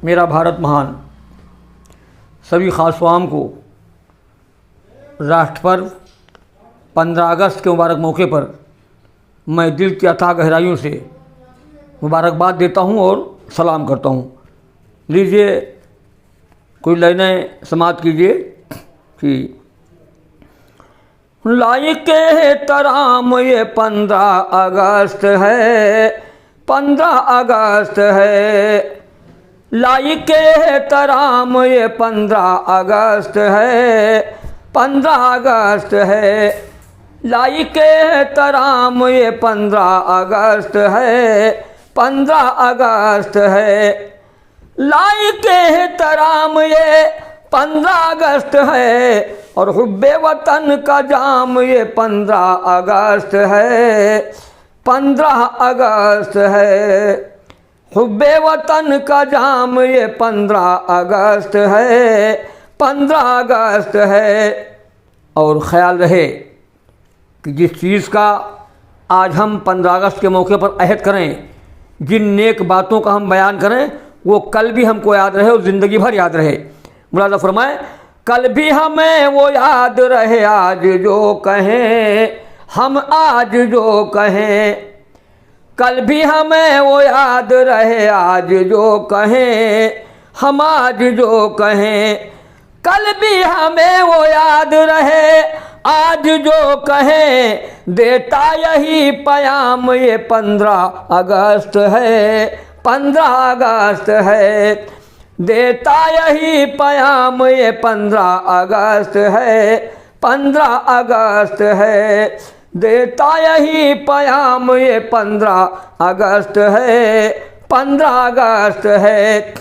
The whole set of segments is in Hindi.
मेरा भारत महान। सभी खासवाम को राष्ट्र पर्व 15 अगस्त के मुबारक मौके पर मैं दिल की अथाह गहराइयों से मुबारकबाद देता हूं और सलाम करता हूं। लीजिए कोई लाइनें समाप्त कीजिए कि लाइके तराम ये 15 अगस्त है, 15 अगस्त है। लाइके तराम ये 15 अगस्त है, 15 अगस्त है। लाइके तराम ये 15 अगस्त है, 15 अगस्त है। लाइके तराम ये 15 अगस्त है और हुब्बे वतन का जाम ये 15 अगस्त है, 15 अगस्त है। हुब्बे वतन का जाम ये 15 अगस्त है, 15 अगस्त है। और ख़याल रहे कि जिस चीज़ का आज हम 15 अगस्त के मौके पर अहद करें, जिन नेक बातों का हम बयान करें, वो कल भी हमको याद रहे और ज़िंदगी भर याद रहे। मुलाज़ा फरमाएं, कल भी हमें वो याद रहे आज जो कहें हम, आज जो कहें। कल भी हमें वो याद रहे आज जो कहें हम, आज जो कहें। कल भी हमें वो याद रहे आज जो कहें, देता यही पयाम ये 15 अगस्त है, 15 अगस्त है। देता यही पयाम ये 15 अगस्त है, 15 अगस्त है। देता यही पयाम ये 15 अगस्त है, 15 अगस्त है।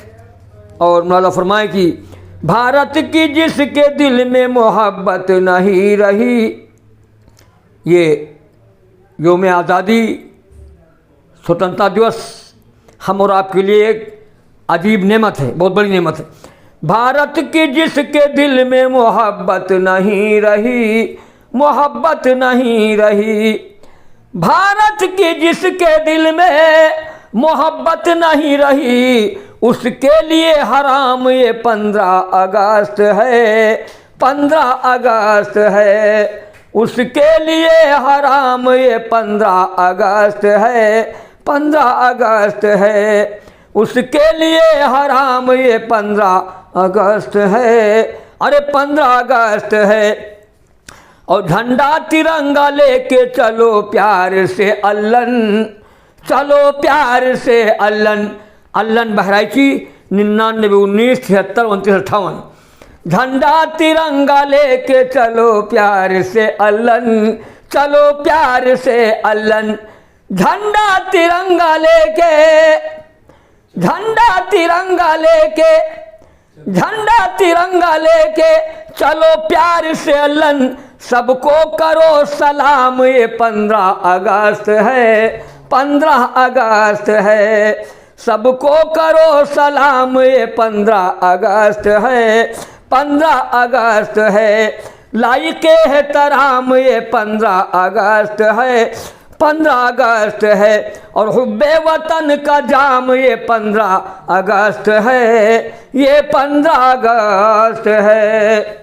और मौला फरमाए कि भारत की जिसके दिल में मोहब्बत नहीं रही, ये योम आज़ादी स्वतंत्रता दिवस हम और आपके लिए एक अजीब नेमत है, बहुत बड़ी नेमत है। भारत की जिसके दिल में मोहब्बत नहीं रही, मोहब्बत नहीं रही। भारत की जिसके दिल में मोहब्बत नहीं रही, उसके लिए हराम ये 15 अगस्त है, 15 अगस्त है। उसके लिए हराम ये 15 अगस्त है, 15 अगस्त है। उसके लिए हराम ये 15 अगस्त है, अरे 15 अगस्त है। और झंडा तिरंगा लेके चलो प्यार से अल्लन, चलो प्यार से अल्लन। अल्लन बहराइची 99 19 73 29 58। झंडा तिरंगा लेके चलो प्यार से अल्लन, चलो प्यार से अल्लन। झंडा तिरंगा लेके, झंडा तिरंगा लेके, झंडा तिरंगा लेके चलो प्यार से अल्लन। सबको करो सलाम ये 15 अगस्त है, 15 अगस्त है। सबको करो सलाम ये 15 अगस्त है, 15 अगस्त है। लाइके है तराम ये 15 अगस्त है, 15 अगस्त है। और हुब्बे वतन का जाम ये 15 अगस्त है, ये 15 अगस्त है।